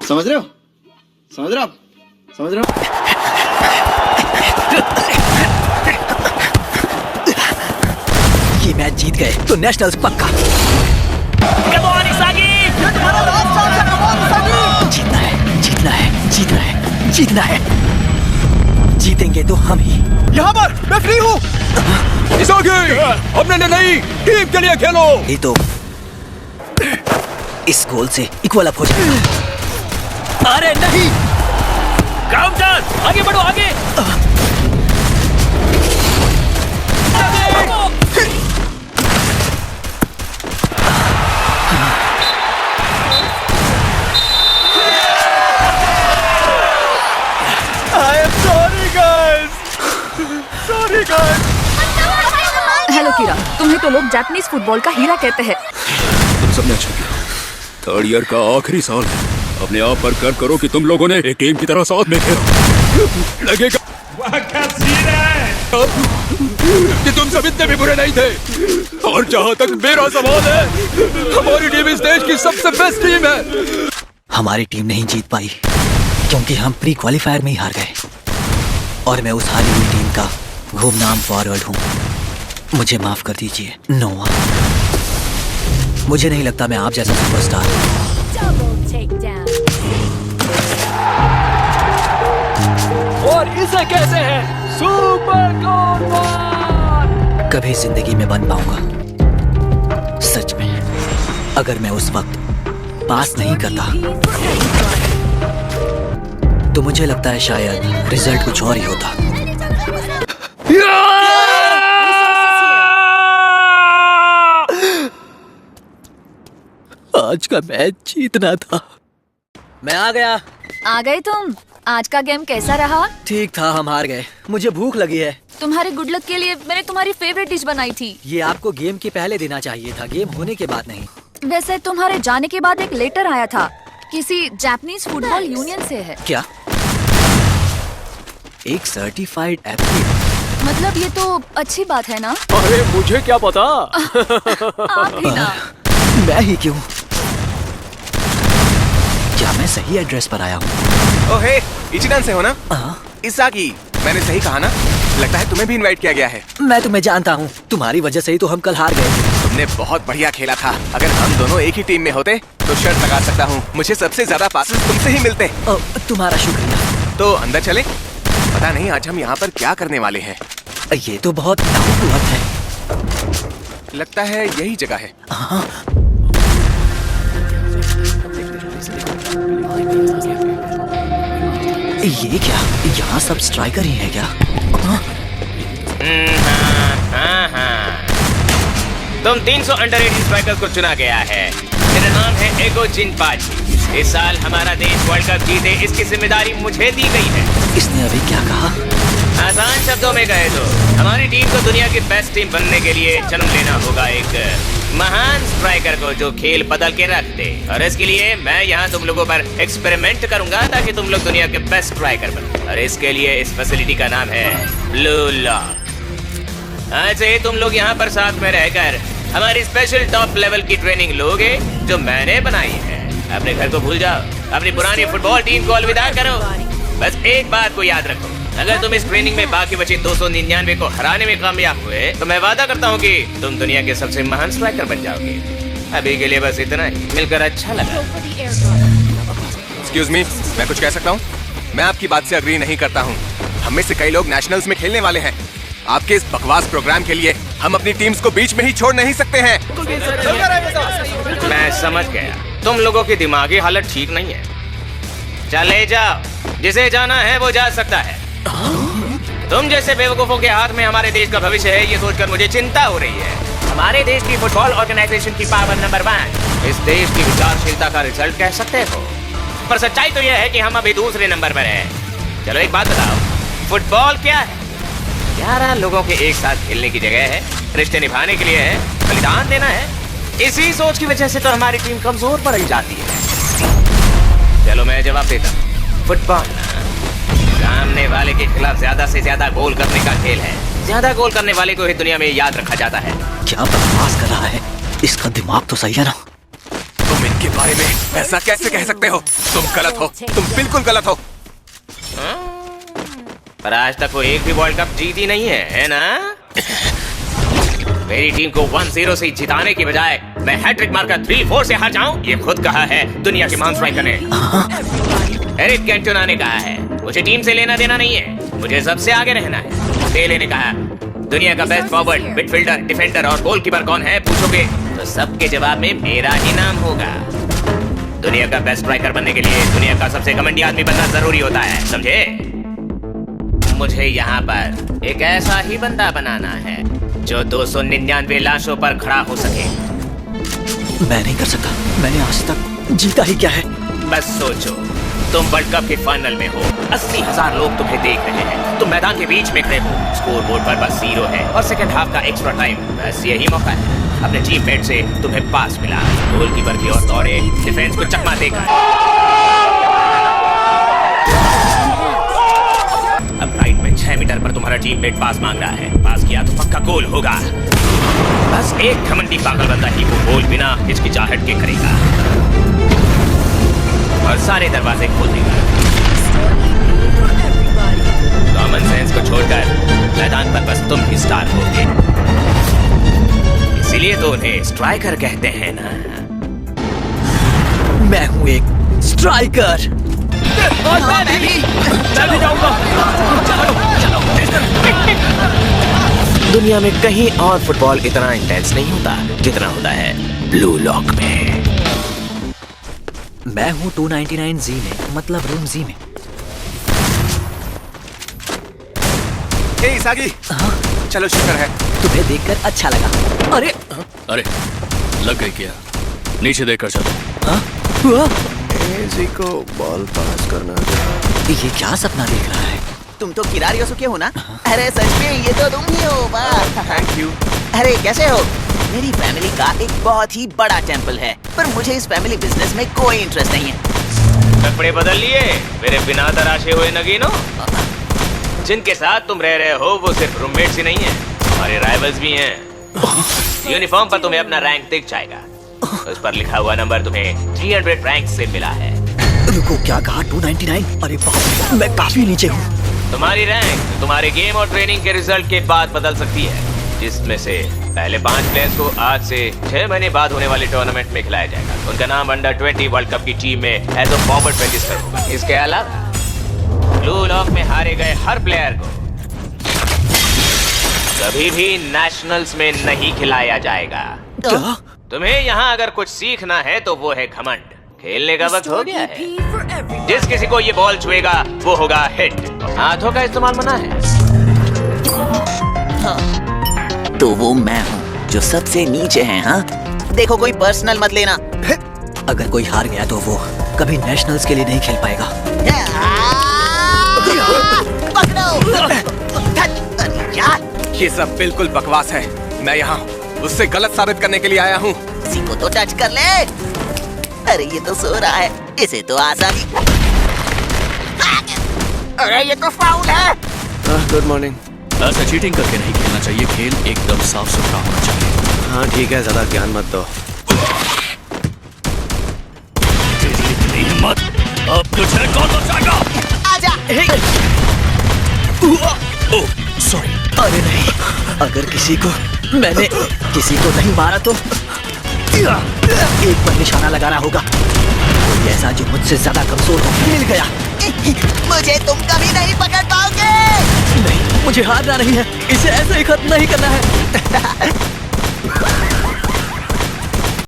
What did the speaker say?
समझ रहे हो? समझ रहे हो? समझ रहे हो? ये मैच जीत गए तो नेशनल्स पक्का। जीतना है, जीतना है, जीतना है, जीतना है। जीतेंगे तो हम ही। यहाँ पर मैं फ्री हूँ। अपने लिए नहीं, टीम के लिए खेलो। ये तो इस गोल से इक्वल अप हो जाएगा। अरे नहीं, काउंटर, आगे बढ़ो, आगे। हेलो कीरा, तुम्हें तो लोग जापानीज फुटबॉल का हीरा कहते हैं। तुम सबने अच्छा किया। थर्ड ईयर का आखिरी साल है। अपने आप पर गर्व करो कि तुम लोगों ने एक टीम की तरह साथ में खेला। लगेगा कि तुम सब इतने भी बुरे नहीं थे। और जहाँ तक मेरा सवाल है, हमारी टीम इस देश की सबसे बेस्ट टीम है। हमारी टीम नहीं जीत पाई क्योंकि हम प्री क्वालिफायर में ही हार गए। और मैं उस हारी हुई टीम का गुमनाम फॉरवर्ड हूँ। मुझे माफ कर दीजिए नोआ। मुझे नहीं लगता मैं आप जैसा सुपरस्टार और इसे कैसे है सुपर गोल कभी जिंदगी में बन पाऊंगा। सच में अगर मैं उस वक्त पास नहीं करता तो मुझे लगता है शायद रिजल्ट कुछ और ही होता। आज का मैच जीतना था। मैं आ गया। आ गए तुम। आज का गेम कैसा रहा? ठीक था, हम हार गए। मुझे भूख लगी है। तुम्हारे गुड लक के लिए मैंने तुम्हारी फेवरेट डिश बनाई थी। ये आपको गेम के पहले देना चाहिए था, गेम होने के बाद नहीं। वैसे तुम्हारे जाने के बाद एक लेटर आया था, किसी जापानीज फुटबॉल यूनियन से है। क्या? एक सर्टिफाइड एथलीट? मतलब ये तो अच्छी बात है ना? अरे मुझे क्या पता। आप ही ना। मैं ही क्यों? क्या मैं सही एड्रेस पर आया हूँ? ओहे, इचिदान से हो ना? हाँ। इसागी, मैंने सही कहा ना? लगता है तुम्हें भी इनवाइट किया गया है। मैं तुम्हें जानता हूँ, तुम्हारी वजह से ही तो हम कल हार गए थे। तुमने बहुत बढ़िया खेला था। अगर हम दोनों एक ही टीम में होते तो शर्त लगा सकता हूँ, मुझे सबसे ज्यादा पासेस तुमसे ही मिलते। तुम्हारा शुक्रिया। तो अंदर चले? पता नहीं आज हम यहाँ पर क्या करने वाले हैं। ये तो बहुत डाउन है। लगता है यही जगह है। हाँ। ये क्या? यहाँ सब स्ट्राइकर ही है क्या? तुम 300 अंडर-18 स्ट्राइकर्स को चुना गया है। मेरा नाम है एगो जिनपाची। इस साल हमारा देश वर्ल्ड कप जीते, इसकी जिम्मेदारी मुझे दी गई है। इसने अभी क्या कहा? आसान शब्दों में कहे तो हमारी टीम को दुनिया की बेस्ट टीम बनने के लिए जन्म लेना होगा एक महान स्ट्राइकर को जो खेल बदल के रख दे। और इसके लिए मैं यहाँ तुम लोगों पर एक्सपेरिमेंट करूंगा ताकि तुम लोग दुनिया के बेस्ट स्ट्राइकर बनो। और इसके लिए इस फैसिलिटी का नाम है ब्लू लॉक। आज से तुम लोग यहाँ पर साथ में रहकर हमारी स्पेशल टॉप लेवल की ट्रेनिंग लोगे जो मैंने बनाई है। अपने घर को भूल जाओ, अपनी पुरानी फुटबॉल टीम को अलविदा करो। बस एक बात को याद रखो, अगर तुम इस ट्रेनिंग में बाकी बचे 299 को हराने में कामयाब हुए तो मैं वादा करता हूँ कि तुम दुनिया के सबसे महान स्ट्राइकर बन जाओगे। अभी के लिए बस इतना ही। मिलकर अच्छा लगा। एक्सक्यूज मी, मैं कुछ कह सकता हूँ? मैं आपकी बात से अग्री नहीं करता हूँ। हम में से कई लोग नेशनल्स में खेलने वाले हैं। आपके इस बकवास प्रोग्राम के लिए हम अपनी टीम्स को बीच में ही छोड़ नहीं सकते हैं। मैं समझ गया, तुम लोगों की दिमागी हालत ठीक नहीं है। चले जाओ, जिसे जाना है वो जा सकता है। तुम जैसे बेवकूफों के हाथ में हमारे देश का भविष्य है, ये सोचकर मुझे चिंता हो रही है। हमारे देश की फुटबॉल ऑर्गेनाइजेशन की पावर नंबर 1 इस देश की विचारशीलता का रिजल्ट कह सकते हो। पर सच्चाई तो यह है कि हम अभी दूसरे नंबर पर हैं। चलो एक बात बताओ, फुटबॉल क्या है? 11 लोगों के एक साथ खेलने की जगह है, रिश्ते निभाने के लिए है, बलिदान देना है। इसी सोच की वजह से तो हमारी टीम कमजोर पड़ जाती है। चलो मैं जवाब देता हूँ, फुटबॉल सामने वाले के खिलाफ ज्यादा से ज्यादा गोल करने का खेल है। ज्यादा गोल करने वाले को ही दुनिया में याद रखा जाता है। क्या बकवास कर रहा है? इसका दिमाग तो सही है ना? तुम इनके बारे में ऐसा कैसे कह सकते हो? तुम गलत हो, तुम बिल्कुल गलत हो। पर आज तक वो एक भी वर्ल्ड कप जीती नहीं है ना? मेरी टीम को 1-0 से जिताने की बजाय मैं हैट्रिक मारकर 3-4 से हार जाऊं, ये खुद कहा है दुनिया के महान स्ट्राइकर ने। एरिक कैंटोना ने कहा है मुझे टीम से लेना देना नहीं है, मुझे सबसे आगे रहना है। पेले ने कहा दुनिया का बेस्ट फॉरवर्ड, मिडफील्डर, डिफेंडर और गोलकीपर कौन है पूछोगे तो सबके जवाब में मेरा ही नाम होगा। दुनिया का बेस्ट स्ट्राइकर बनने के लिए दुनिया का सबसे घमंडी आदमी बनना जरूरी होता है, समझे? मुझे यहाँ पर एक ऐसा ही बंदा बनाना है जो 299 लाशों पर खड़ा हो सके। मैं नहीं कर सकता, मैंने आज तक जीता ही क्या है। बस सोचो, तुम वर्ल्ड कप के फाइनल में हो, 80,000 लोग तुम्हें देख रहे हैं, तुम मैदान के बीच में खड़े हो, स्कोर बोर्ड पर बस 0 है और सेकंड हाफ का एक्स्ट्रा टाइम, बस यही मौका है। अपने टीममेट से तुम्हें पास मिला, गोलकीपर की ओर दौड़े, डिफेंस को चकमा देकर अब राइट में 6 मीटर पर तुम्हारा टीममेट पास मांग रहा है, पास किया तो पक्का गोल होगा। बस एक घमंडी पागल बंदा ही वो गोल बिना हिचकिचाहट के करेगा और सारे दरवाजे खोल देगा। कॉमन सेंस को छोड़कर मैदान पर बस तुम ही स्टार होगे, इसीलिए तो उन्हें स्ट्राइकर कहते हैं ना। मैं हूँ एक स्ट्राइकर। और मैं भी जाऊंगा। दुनिया में कहीं और फुटबॉल इतना इंटेंस नहीं होता जितना होता है ब्लू लॉक में। मैं हूँ 299 जी में, मतलब रूम जी में। हे इसागी, चलो शुक्र है। तुम्हें देखकर अच्छा लगा। अरे अरे लग गई क्या? नीचे देखकर चलो। हुआ? जी को बॉल पास करना ये क्या सपना देख रहा है? तुम तो खिलाड़ी हो चुके हो ना? अरे सच में ये तो तुम ही हो। वाह, थैंक यू। अरे कैसे हो? मेरी फैमिली का एक बहुत ही बड़ा टेंपल है, पर मुझे इस फैमिली बिजनेस में कोई इंटरेस्ट नहीं है। कपड़े बदल लिए मेरे बिना तराशे हुए नगीनो? जिनके साथ तुम रह रहे हो वो सिर्फ रूममेट्स ही नहीं है, हमारे राइवल्स भी हैं। यूनिफॉर्म पर तुम्हें अपना रैंक दिख जाएगा, उस पर लिखा हुआ नंबर तुम्हें 300 रैंक से मिला है। रुको, क्या कहा? 299? अरे बाप रे, मैं काफी नीचे हूँ। तुम्हारी रैंक तुम्हारे गेम और ट्रेनिंग के रिजल्ट के बाद बदल सकती है, जिसमें से पहले 5 प्लेयर्स को आज से 6 महीने बाद होने वाले टूर्नामेंट में खिलाया जाएगा। उनका नाम अंडर 20 वर्ल्ड कप की टीम में एज अ फॉरवर्ड रजिस्टर होगा। इसके अलावा ब्लू लॉक में हारे गए हर प्लेयर को कभी भी नेशनल्स में नहीं खिलाया जाएगा। क्या? तुम्हें यहाँ अगर कुछ सीखना है तो वो है घमंड। खेलने का वक्त हो गया है। जिस किसी को ये बॉल छुएगा वो होगा हिट। हाथों का इस्तेमाल मना है। तो वो मैं हूँ जो सबसे नीचे है। हाँ, देखो कोई पर्सनल मत लेना। अगर कोई हार गया तो वो कभी नेशनल्स के लिए नहीं खेल पाएगा। पकड़ो। अरे यार, ये सब बिल्कुल बकवास है। मैं यहाँ उससे गलत साबित करने के लिए आया हूँ। किसी को तो टच कर ले। अरे ये तो सो रहा है, इसे तो आसानी। अरे ये तो फाउल है। Good morning. ऐसा चीटिंग करके नहीं खेलना चाहिए, खेल एकदम साफ सुथरा होना चाहिए। हाँ ठीक है, ज्यादा ज्ञान मत दो। तेरी इतनी हिम्मत, अब तुझे कौन बचाएगा? आजा। Oh sorry. अरे नहीं, अगर मैंने किसी को नहीं मारा तो एक पर निशाना लगाना होगा। कोई ऐसा जो मुझसे ज्यादा कमजोर हो। मिल गया। मुझे तुम कभी नहीं पकड़ पाओगे। नहीं, मुझे हारना नहीं है, इसे ऐसे ही खत्म नहीं करना है।